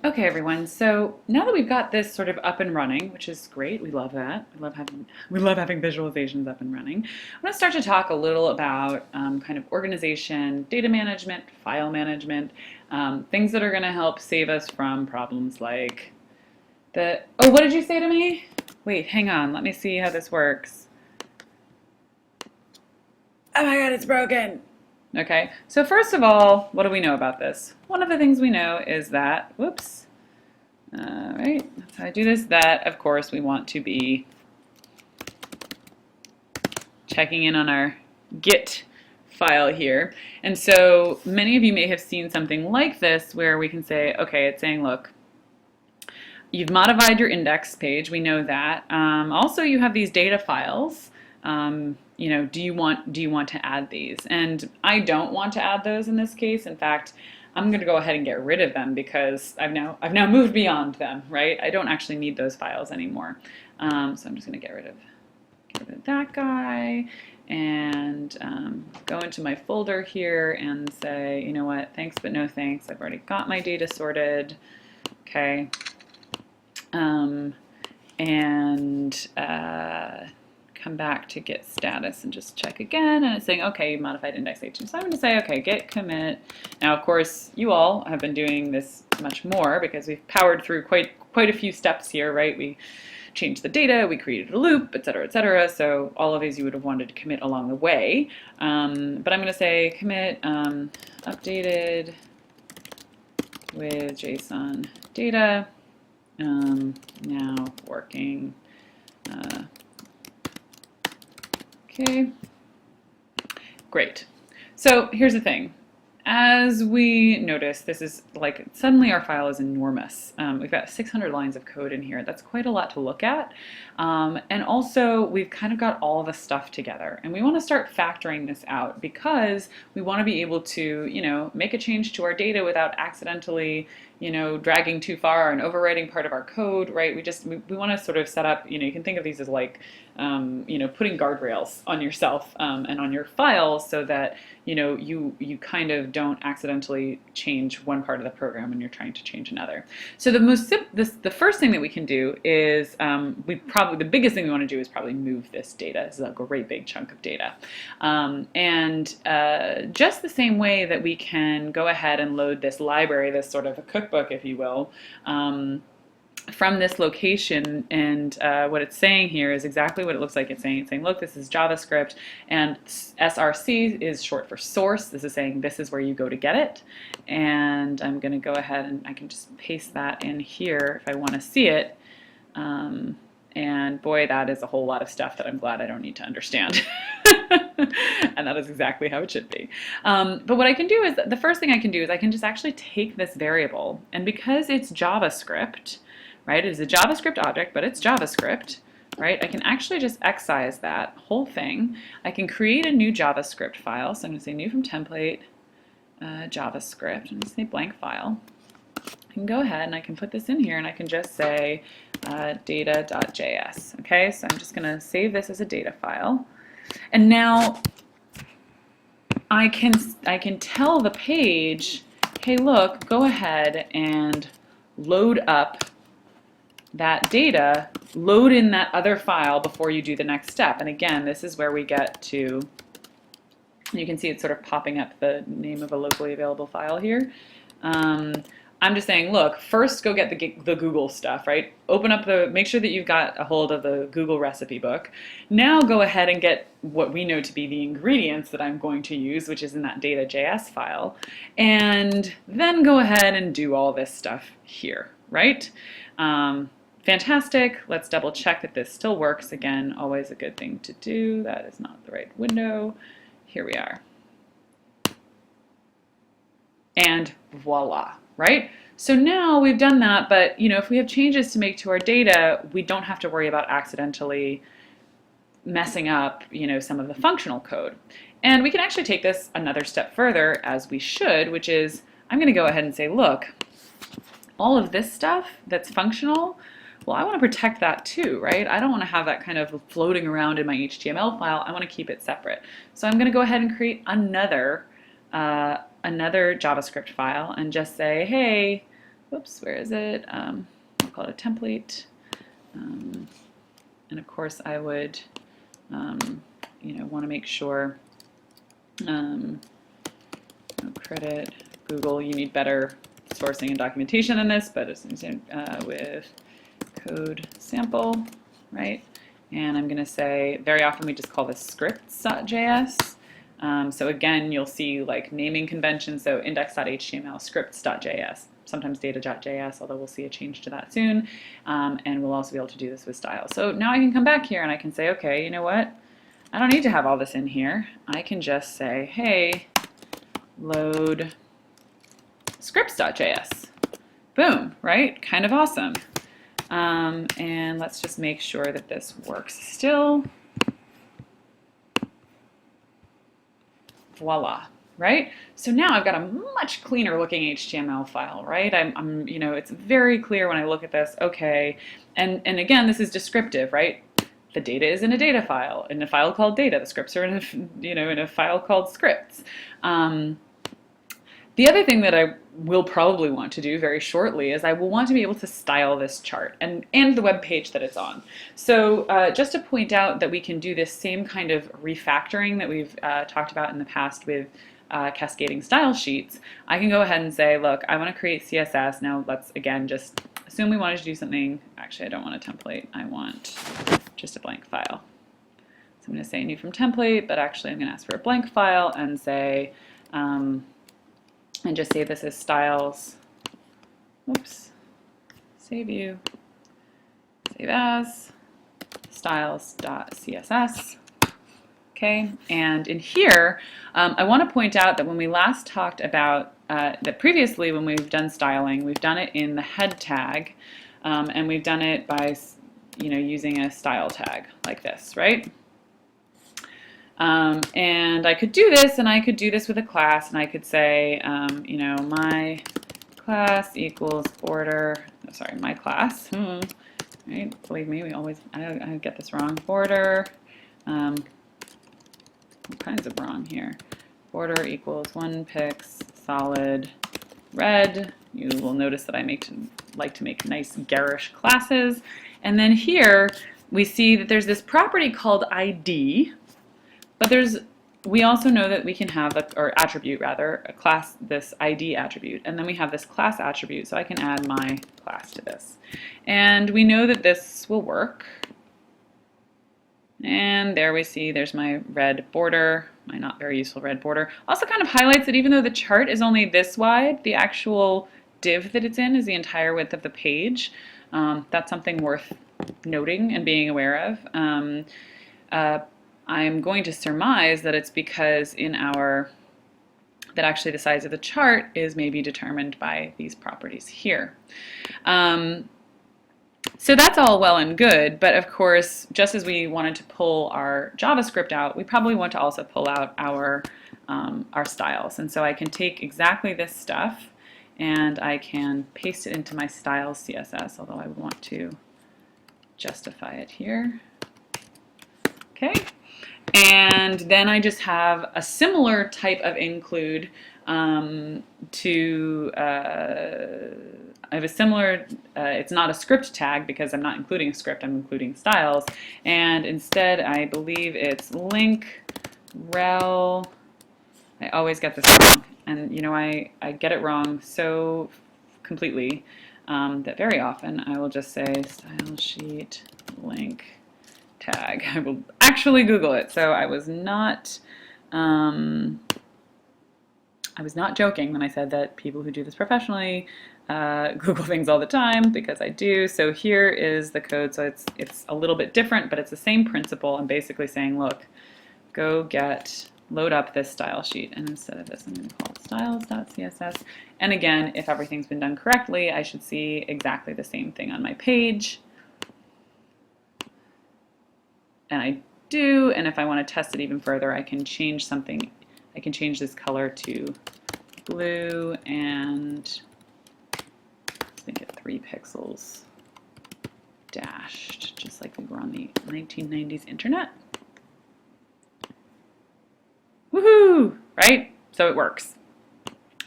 Okay, everyone. So now that we've got this sort of up and running, which is great, we love that. We love having visualizations up and running. I'm going to start to talk a little about kind of organization, data management, file management, things that are going to help save us from problems like the. Oh, what did you say to me? Wait, hang on. Let me see how this works. Oh my God, it's broken. Okay, so first of all, what do we know about this? One of the things we know is that, whoops, all right, that's how I do this, that of course we want to be checking in on our Git file here. And so many of you may have seen something like this where we can say, okay, it's saying, look, you've modified your index page, we know that. Also, you have these data files. Do you want to add these? And I don't want to add those in this case. In fact, I'm going to go ahead and get rid of them because I've now moved beyond them, right? I don't actually need those files anymore. So I'm just going to get rid of that guy and go into my folder here and say, you know what, thanks but no thanks. I've already got my data sorted. Okay. Come back to git status and just check again, and it's saying, okay, modified index 18. So I'm going to say, okay, git commit. Now, of course, you all have been doing this much more because we've powered through quite a few steps here, right? We changed the data, we created a loop, et cetera, et cetera. So all of these you would have wanted to commit along the way. But I'm going to say commit updated with JSON data. Now working. Okay, great. So here's the thing. As we notice, this is like suddenly our file is enormous. We've got 600 lines of code in here. That's quite a lot to look at. And also we've kind of got all the stuff together, and we want to start factoring this out because we want to be able to, make a change to our data without accidentally, dragging too far and overwriting part of our code, right? We want to sort of set up, you can think of these as like, putting guardrails on yourself and on your files so that, you kind of don't accidentally change one part of the program when you're trying to change another. So the first thing that we can do is the biggest thing we want to do is probably move this data. This is a great big chunk of data. Just the same way that we can go ahead and load this library, this sort of a cookbook, if you will, from this location, and what it's saying here is exactly what it looks like it's saying. It's saying, look, this is JavaScript, and SRC is short for source. This is saying this is where you go to get it. And I'm going to go ahead and I can just paste that in here if I want to see it. And boy, that is a whole lot of stuff that I'm glad I don't need to understand. And that is exactly how it should be. But what I can do is, the first thing I can do is I can just actually take this variable, and because it's JavaScript, right, it is a JavaScript object, but it's JavaScript, right, I can actually just excise that whole thing. I can create a new JavaScript file, so I'm going to say new from template, JavaScript, and just say blank file. I can go ahead and I can put this in here, and I can just say data.js. Okay, so I'm just going to save this as a data file. And now I can tell the page, hey, look, go ahead and load up that data, load in that other file before you do the next step. And again, this is where we get to, you can see it's sort of popping up the name of a locally available file here. I'm just saying, look, first go get the Google stuff, right? Open up make sure that you've got a hold of the Google recipe book. Now go ahead and get what we know to be the ingredients that I'm going to use, which is in that data.js file. And then go ahead and do all this stuff here, right? Fantastic. Let's double check that this still works. Again, always a good thing to do. That is not the right window. Here we are. And voila. Right? So now we've done that, but if we have changes to make to our data, we don't have to worry about accidentally messing up, some of the functional code. And we can actually take this another step further, as we should, which is I'm going to go ahead and say, look, all of this stuff that's functional, well, I want to protect that too, right? I don't want to have that kind of floating around in my HTML file. I want to keep it separate. So I'm going to go ahead and create another JavaScript file and just say, hey, whoops, where is it? I'll call it a template. And of course I would, want to make sure, credit Google, you need better sourcing and documentation than this, but it's with code sample, right? And I'm going to say, very often we just call this scripts.js. So again, you'll see like naming conventions, so index.html, scripts.js, sometimes data.js, although we'll see a change to that soon. And we'll also be able to do this with style. So now I can come back here and I can say, okay, you know what? I don't need to have all this in here. I can just say, hey, load scripts.js. Boom, right? Kind of awesome. And let's just make sure that this works still. Voila, right? So now I've got a much cleaner looking HTML file, right? It's very clear when I look at this, okay. And again, this is descriptive, right? The data is in a data file, in a file called data. The scripts are in a file called scripts. The other thing that I will probably want to do very shortly is I will want to be able to style this chart and the web page that it's on. So just to point out that we can do this same kind of refactoring that we've talked about in the past with cascading style sheets, I can go ahead and say, look, I want to create CSS. Now let's again just assume we wanted to do something. Actually, I don't want a template. I want just a blank file. So I'm going to say new from template, but actually I'm going to ask for a blank file and say, and just say this is styles, oops, save you, save as, styles.css. Okay, and in here, I want to point out that when we last talked about, that previously when we've done styling, we've done it in the head tag, and we've done it by, using a style tag like this, right? And I could do this, and I could do this with a class, and I could say, my class equals border, my class, right? Believe me, I get this wrong. Border, all kinds of wrong here. Border equals 1 pix solid red. You will notice that I like to make nice garish classes. And then here we see that there's this property called ID. But we also know that we can have, or attribute rather, a class, this ID attribute, and then we have this class attribute, so I can add my class to this. And we know that this will work. And there we see there's my red border, my not very useful red border. Also kind of highlights that even though the chart is only this wide, the actual div that it's in is the entire width of the page. That's something worth noting and being aware of. I'm going to surmise that it's because that actually the size of the chart is maybe determined by these properties here. So that's all well and good, but of course, just as we wanted to pull our JavaScript out, we probably want to also pull out our styles. And so I can take exactly this stuff and I can paste it into my styles CSS, although I would want to justify it here. Okay. And then I just have a similar type of include I have a similar, it's not a script tag because I'm not including a script, I'm including styles. And instead, I believe it's link rel. I always get this wrong. And I get it wrong so completely that very often I will just say style sheet link tag. I will actually Google it. So I was not joking when I said that people who do this professionally Google things all the time, because I do. So here is the code. So it's a little bit different, but it's the same principle. I'm basically saying, look, go load up this style sheet, and instead of this, I'm going to call it styles.css. And again, if everything's been done correctly, I should see exactly the same thing on my page. And I do, and if I want to test it even further, I can change something. I can change this color to blue and let's make it 3 pixels dashed, just like we were on the 1990s internet. Woohoo! Right? So it works.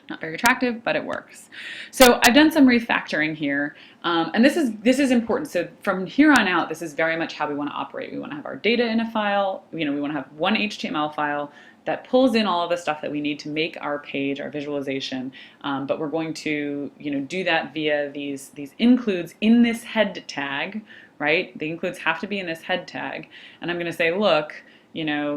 Not very attractive, but it works. So I've done some refactoring here, and this is important. So from here on out, this is very much how we want to operate. We want to have our data in a file. We want to have one HTML file that pulls in all of the stuff that we need to make our page, our visualization. But we're going to do that via these includes in this head tag, right? The includes have to be in this head tag, and I'm going to say, look,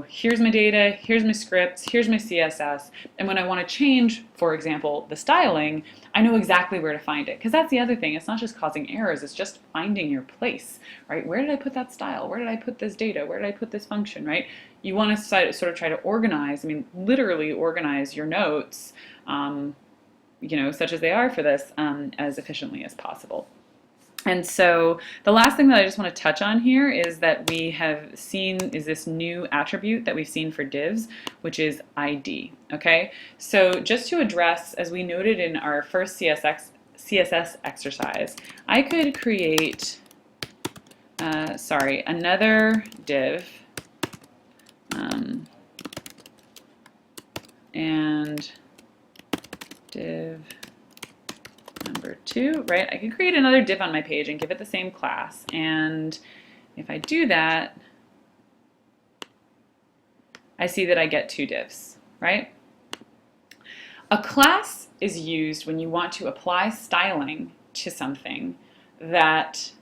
here's my data, here's my scripts, here's my CSS, and when I want to change, for example, the styling, I know exactly where to find it. Because that's the other thing, it's not just causing errors, it's just finding your place, right? Where did I put that style? Where did I put this data? Where did I put this function, right? You want to sort of try to organize, literally organize your notes, such as they are for this, as efficiently as possible. And so the last thing that I just want to touch on here is that we have seen is this new attribute that we've seen for divs, which is ID. Okay, so just to address, as we noted in our first CSS exercise, I could create, another div, and div number 2, right? I can create another div on my page and give it the same class. And if I do that, I see that I get 2 divs, right? A class is used when you want to apply styling to something that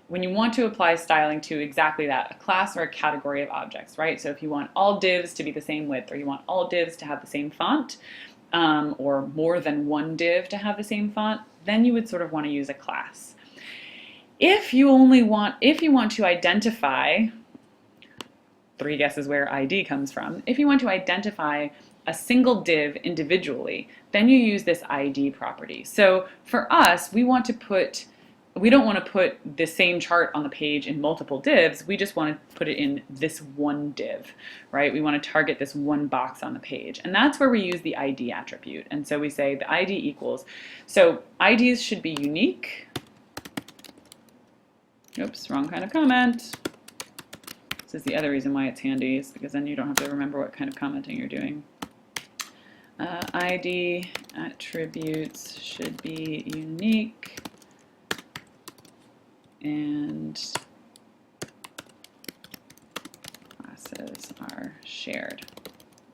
when you want to apply styling to exactly that, a class or a category of objects, right? So if you want all divs to be the same width, or you want all divs to have the same font, or more than one div to have the same font, then you would sort of want to use a class. If you want to identify, 3 guesses where ID comes from, if you want to identify a single div individually, then you use this ID property. So for us, we don't want to put the same chart on the page in multiple divs. We just want to put it in this one div, right? We want to target this one box on the page. And that's where we use the ID attribute. And so we say the ID equals. So IDs should be unique. Oops, wrong kind of comment. This is the other reason why it's handy, is because then you don't have to remember what kind of commenting you're doing. ID attributes should be unique and classes are shared.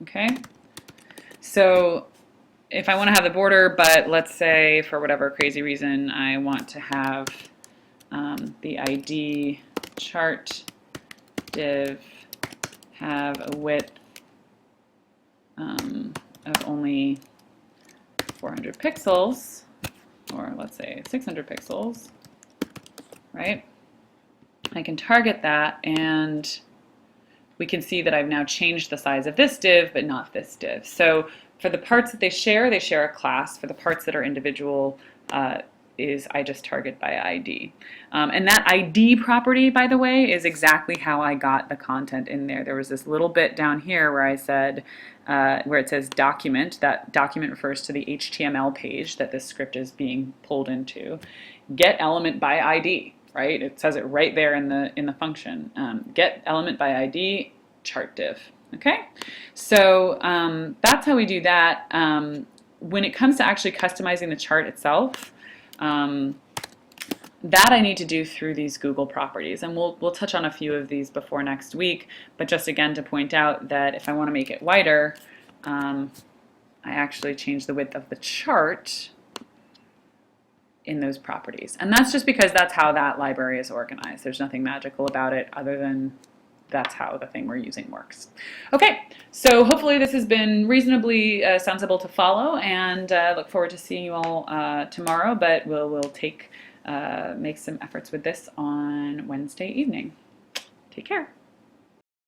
Okay, so if I want to have the border, but let's say for whatever crazy reason I want to have the ID chart div have a width of only 400 pixels, or let's say 600 pixels, right? I can target that, and we can see that I've now changed the size of this div, but not this div. So for the parts that they share a class. For the parts that are individual, I just target by ID. And that ID property, by the way, is exactly how I got the content in there. There was this little bit down here where I said, where it says document. That document refers to the HTML page that this script is being pulled into. Get element by ID, right? It says it right there in the function. Get element by ID, chart div. Okay, so that's how we do that. When it comes to actually customizing the chart itself, that I need to do through these Google properties, and we'll touch on a few of these before next week, but just again to point out that if I want to make it wider, I actually change the width of the chart in those properties. And that's just because that's how that library is organized. There's nothing magical about it other than that's how the thing we're using works. Okay, so hopefully this has been reasonably sensible to follow, and look forward to seeing you all tomorrow, but we'll make some efforts with this on Wednesday evening. Take care.